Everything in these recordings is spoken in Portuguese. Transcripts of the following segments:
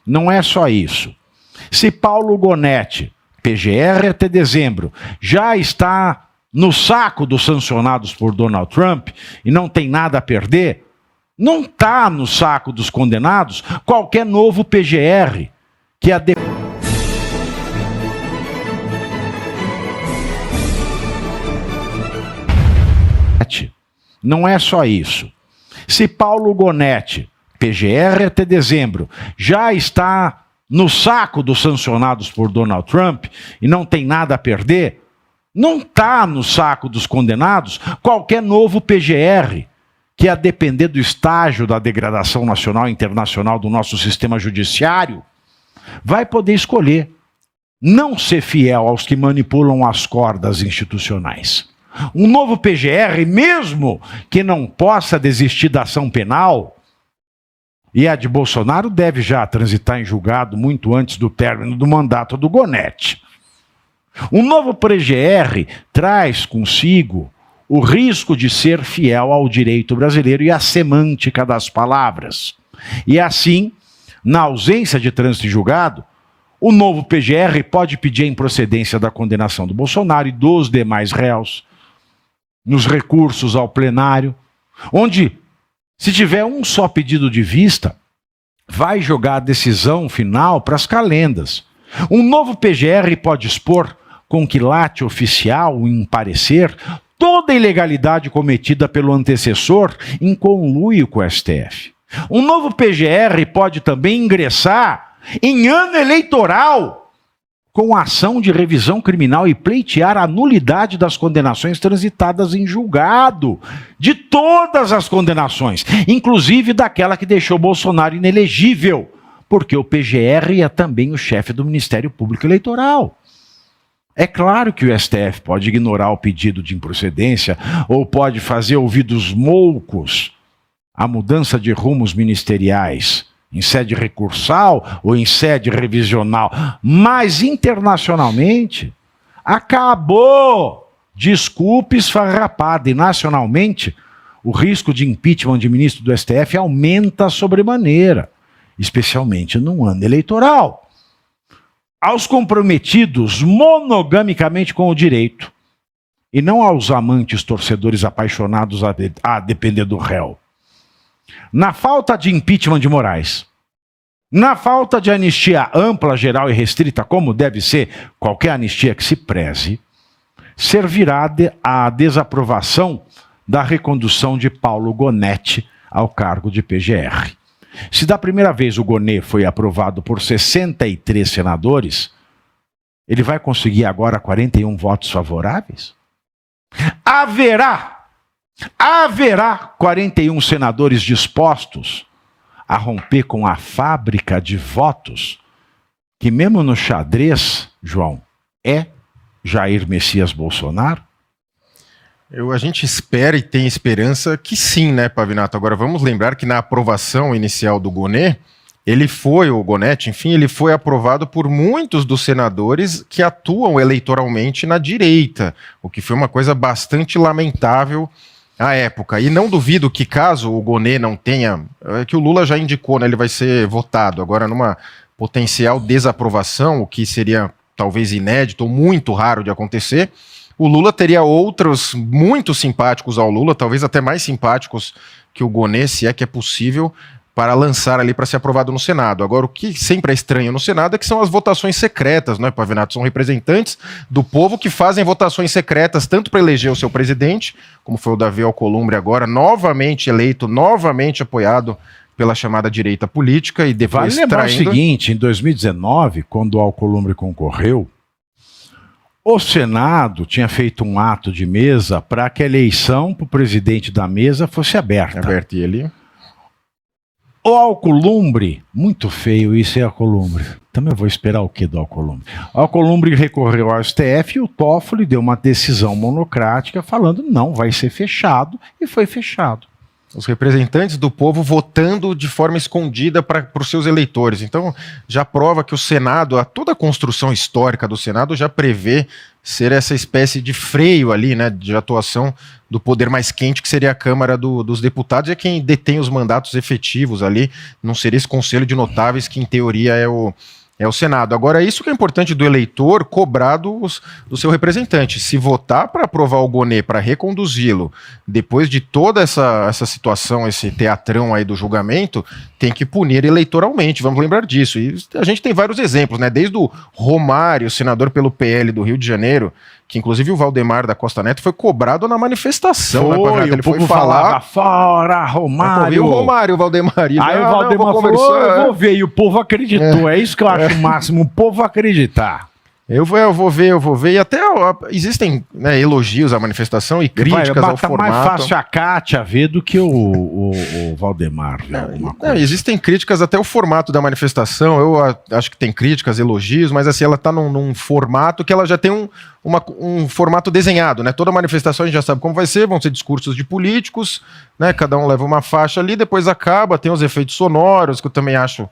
Não é só isso. Se Paulo Gonetti, PGR até dezembro, já está no saco dos sancionados por Donald Trump e não tem nada a perder, não está no saco dos condenados qualquer novo PGR que a Não é só isso. Se Paulo Gonetti, PGR até dezembro, já está no saco dos sancionados por Donald Trump e não tem nada a perder, não está no saco dos condenados qualquer novo PGR que, a depender do estágio da degradação nacional e internacional do nosso sistema judiciário, vai poder escolher não ser fiel aos que manipulam as cordas institucionais. Um novo PGR, mesmo que não possa desistir da ação penal, e a de Bolsonaro deve já transitar em julgado muito antes do término do mandato do Gonetti. Um novo PGR traz consigo o risco de ser fiel ao direito brasileiro e à semântica das palavras. E assim, na ausência de trânsito em julgado, o novo PGR pode pedir a improcedência da condenação do Bolsonaro e dos demais réus nos recursos ao plenário, onde, se tiver um só pedido de vista, vai jogar a decisão final para as calendas. Um novo PGR pode expor com quilate oficial em parecer toda a ilegalidade cometida pelo antecessor em conluio com o STF. Um novo PGR pode também ingressar em ano eleitoral com ação de revisão criminal e pleitear a nulidade das condenações transitadas em julgado, de todas as condenações, inclusive daquela que deixou Bolsonaro inelegível, porque o PGR é também o chefe do Ministério Público Eleitoral. É claro que o STF pode ignorar o pedido de improcedência ou pode fazer ouvidos moucos à mudança de rumos ministeriais, em sede recursal ou em sede revisional, mas internacionalmente acabou, desculpe esfarrapada, e nacionalmente o risco de impeachment de ministro do STF aumenta sobremaneira, especialmente num ano eleitoral. Aos comprometidos monogamicamente com o direito, e não aos amantes torcedores apaixonados a depender do réu. Na falta de impeachment de Moraes, na falta de anistia ampla, geral e restrita, como deve ser qualquer anistia que se preze, servirá à desaprovação da recondução de Paulo Gonetti ao cargo de PGR. Se da primeira vez o Gonê foi aprovado por 63 senadores, ele vai conseguir agora 41 votos favoráveis? Haverá 41 senadores dispostos a romper com a fábrica de votos que, mesmo no xadrez, João, é Jair Messias Bolsonaro? A gente espera e tem esperança que sim, né, Pavinato? Agora vamos lembrar que na aprovação inicial do Gonê, o Gonetti, enfim, ele foi aprovado por muitos dos senadores que atuam eleitoralmente na direita, o que foi uma coisa bastante lamentável à época. E não duvido que, caso o Gonê não tenha, que o Lula já indicou, né, ele vai ser votado agora numa potencial desaprovação, o que seria talvez inédito ou muito raro de acontecer. O Lula teria outros muito simpáticos ao Lula, talvez até mais simpáticos que o Gonê, se é que é possível, para lançar ali para ser aprovado no Senado. Agora, o que sempre é estranho no Senado é que são as votações secretas, não é, Pavinato? São representantes do povo que fazem votações secretas tanto para eleger o seu presidente, como foi o Davi Alcolumbre agora, novamente eleito, novamente apoiado pela chamada direita política, e depois vale lembrar o seguinte, em 2019, quando o Alcolumbre concorreu, o Senado tinha feito um ato de mesa para que a eleição para o presidente da mesa fosse aberta. E ele... O Alcolumbre, muito feio isso, é Alcolumbre. Também eu vou esperar o que do Alcolumbre? O Alcolumbre recorreu ao STF e o Toffoli deu uma decisão monocrática falando não, vai ser fechado, e foi fechado. Os representantes do povo votando de forma escondida para os seus eleitores. Então, já prova que o Senado, toda a construção histórica do Senado já prevê ser essa espécie de freio ali, né, de atuação do poder mais quente, que seria a Câmara dos Deputados, e é quem detém os mandatos efetivos ali, não seria esse Conselho de Notáveis, que em teoria é o Senado. Agora, isso que é importante do eleitor cobrar do seu representante. Se votar para aprovar o Gonê, para reconduzi-lo, depois de toda essa situação, esse teatrão aí do julgamento, tem que punir eleitoralmente, vamos lembrar disso. E a gente tem vários exemplos, né? Desde o Romário, senador pelo PL do Rio de Janeiro, que inclusive o Valdemar da Costa Neto foi cobrado na manifestação. Foi, né, o povo falava, fora Romário. O Romário, o Valdemar. Aí o Valdemar falou, eu vou ver, e o povo acreditou. É isso que eu acho o máximo, o povo acreditar. Eu vou ver, e até existem, né, elogios à manifestação e críticas ao formato. Mais fácil a Kátia ver do que o Valdemar. Existem críticas até o formato da manifestação, eu acho que tem críticas, elogios, mas assim, ela está num formato que ela já tem um formato desenhado, né? Toda manifestação a gente já sabe como vai ser, vão ser discursos de políticos, né? Cada um leva uma faixa ali, depois acaba, tem os efeitos sonoros, que eu também acho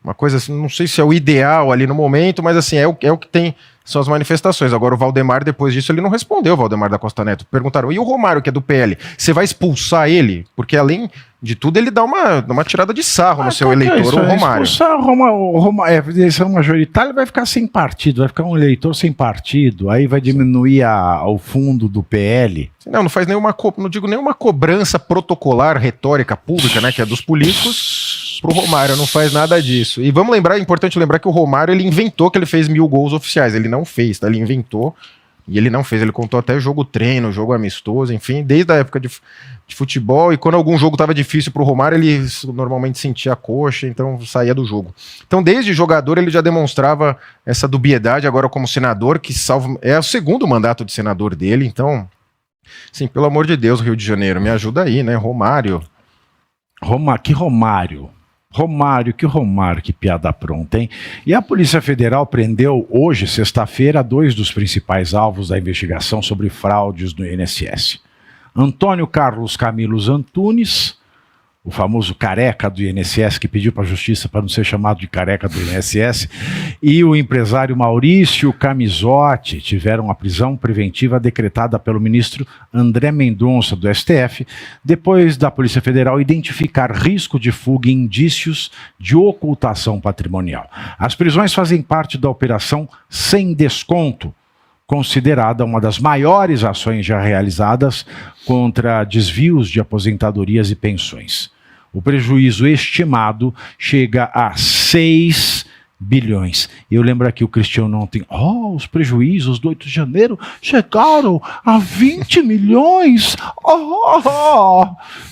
uma coisa assim, não sei se é o ideal ali no momento, mas assim, é o que tem, são as manifestações. Agora o Valdemar, depois disso, ele não respondeu, o Valdemar da Costa Neto. Perguntaram, e o Romário, que é do PL, você vai expulsar ele? Porque além de tudo, ele dá uma tirada de sarro no seu eleitor, o Romário. Expulsar o Romário, eleição majoritária, vai ficar sem partido, vai ficar um eleitor sem partido, aí vai diminuir o fundo do PL. Não faz não digo nenhuma cobrança protocolar, retórica, pública, né, que é dos políticos, pro Romário, não faz nada disso. E vamos lembrar, é importante lembrar que o Romário, ele inventou que ele fez 1000 gols oficiais, ele não fez, tá? Ele inventou e ele não fez, ele contou até jogo treino, jogo amistoso, enfim, desde a época de futebol, e quando algum jogo estava difícil pro Romário, ele normalmente sentia a coxa, então saía do jogo. Então, desde jogador, ele já demonstrava essa dubiedade, agora como senador, que é o segundo mandato de senador dele, então, sim, pelo amor de Deus, Rio de Janeiro, me ajuda aí, né, Romário. Que Romário, que piada pronta, hein? E a Polícia Federal prendeu hoje, sexta-feira, 2 dos principais alvos da investigação sobre fraudes no INSS. Antônio Carlos Camilos Antunes, o famoso careca do INSS, que pediu para a justiça para não ser chamado de careca do INSS, e o empresário Maurício Camisotti tiveram a prisão preventiva decretada pelo ministro André Mendonça, do STF, depois da Polícia Federal identificar risco de fuga e indícios de ocultação patrimonial. As prisões fazem parte da Operação Sem Desconto, considerada uma das maiores ações já realizadas contra desvios de aposentadorias e pensões. O prejuízo estimado chega a 6 bilhões. Eu lembro aqui o Cristiano ontem, os prejuízos do 8 de janeiro chegaram a 20 milhões.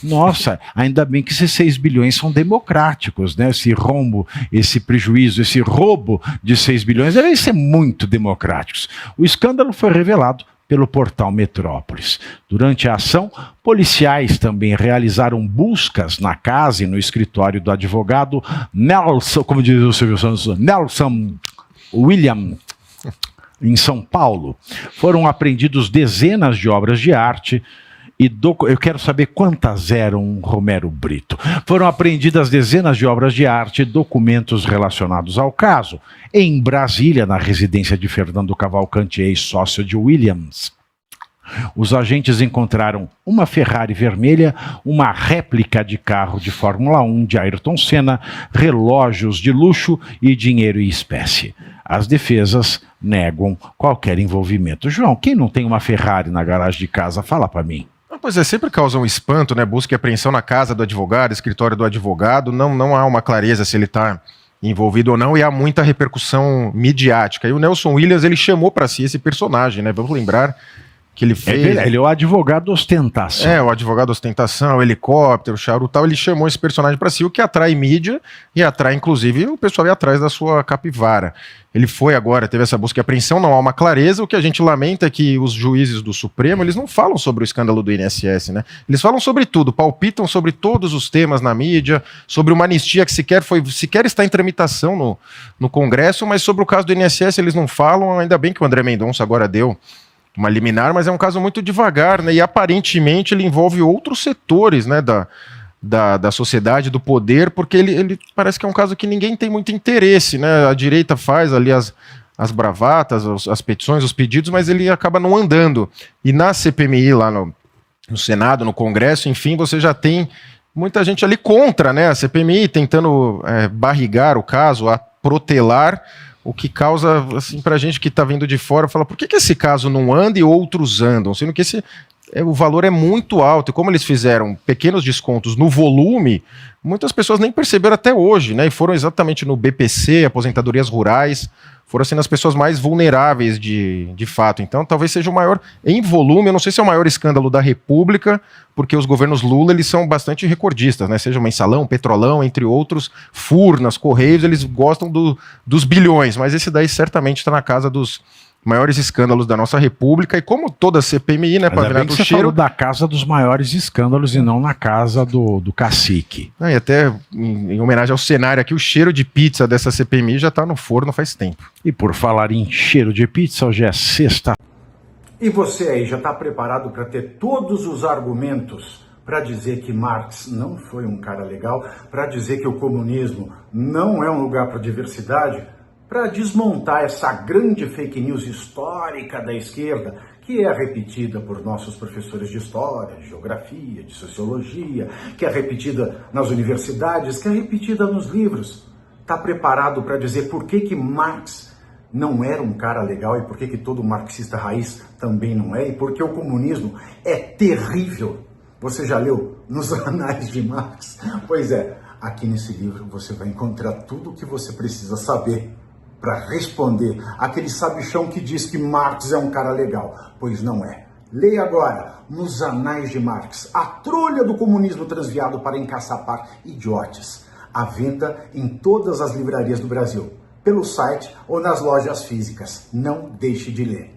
Nossa, ainda bem que esses 6 bilhões são democráticos, né? Esse rombo, esse prejuízo, esse roubo de 6 bilhões devem ser muito democráticos. O escândalo foi revelado pelo portal Metrópolis. Durante a ação, policiais também realizaram buscas na casa e no escritório do advogado Nelson, como diz o Silvio Santos, Nelson William, em São Paulo. Foram apreendidos dezenas de obras de arte e eu quero saber quantas eram, Romero Brito. Foram apreendidas dezenas de obras de arte e documentos relacionados ao caso. Em Brasília, na residência de Fernando Cavalcante, ex-sócio de Williams, os agentes encontraram uma Ferrari vermelha, uma réplica de carro de Fórmula 1 de Ayrton Senna, relógios de luxo e dinheiro em espécie. As defesas negam qualquer envolvimento. João, quem não tem uma Ferrari na garagem de casa, fala para mim. Pois é, sempre causa um espanto, né? Busca e apreensão na casa do advogado, escritório do advogado, não há uma clareza se ele está envolvido ou não, e há muita repercussão midiática. E o Nelson Williams, ele chamou para si esse personagem, né? Vamos lembrar que ele fez... Ele é o advogado ostentação. O advogado ostentação, o helicóptero, o charuto tal, ele chamou esse personagem para si, o que atrai mídia e atrai, inclusive, o pessoal ir atrás da sua capivara. Ele foi agora, teve essa busca e apreensão, não há uma clareza. O que a gente lamenta é que os juízes do Supremo, eles não falam sobre o escândalo do INSS, né? Eles falam sobre tudo, palpitam sobre todos os temas na mídia, sobre uma anistia que sequer está em tramitação no Congresso, mas sobre o caso do INSS eles não falam. Ainda bem que o André Mendonça agora deu uma liminar, mas é um caso muito devagar, né? E aparentemente ele envolve outros setores, né, da sociedade, do poder, porque ele parece que é um caso que ninguém tem muito interesse, né? A direita faz ali as bravatas, as petições, os pedidos, mas ele acaba não andando. E na CPMI, lá no Senado, no Congresso, enfim, você já tem muita gente ali contra, né? A CPMI tentando barrigar o caso, protelar, o que causa, assim, pra gente que tá vindo de fora, fala, por que esse caso não anda e outros andam? Sendo que o valor é muito alto, e como eles fizeram pequenos descontos no volume, muitas pessoas nem perceberam até hoje, né? E foram exatamente no BPC, aposentadorias rurais, foram assim as pessoas mais vulneráveis de fato. Então talvez seja o maior, em volume, eu não sei se é o maior escândalo da República, porque os governos Lula, eles são bastante recordistas, né? Seja Mensalão, Petrolão, entre outros, Furnas, Correios, eles gostam dos bilhões, mas esse daí certamente está na casa dos maiores escândalos da nossa República, e como toda CPMI, né, Pavinato, você falou da casa dos maiores escândalos e não na casa do cacique. E até, em homenagem ao cenário aqui, o cheiro de pizza dessa CPMI já está no forno faz tempo. E por falar em cheiro de pizza, hoje é sexta. E você aí, já está preparado para ter todos os argumentos para dizer que Marx não foi um cara legal, para dizer que o comunismo não é um lugar para diversidade? Para desmontar essa grande fake news histórica da esquerda, que é repetida por nossos professores de história, de geografia, de sociologia, que é repetida nas universidades, que é repetida nos livros. Está preparado para dizer por que Marx não era um cara legal e por que todo marxista raiz também não é, e por que o comunismo é terrível? Você já leu nos Anais de Marx? Pois é, aqui nesse livro você vai encontrar tudo o que você precisa saber para responder aquele sabichão que diz que Marx é um cara legal, pois não é. Leia agora, nos Anais de Marx, a trolha do comunismo transviado para encaçapar idiotes. À venda em todas as livrarias do Brasil, pelo site ou nas lojas físicas. Não deixe de ler.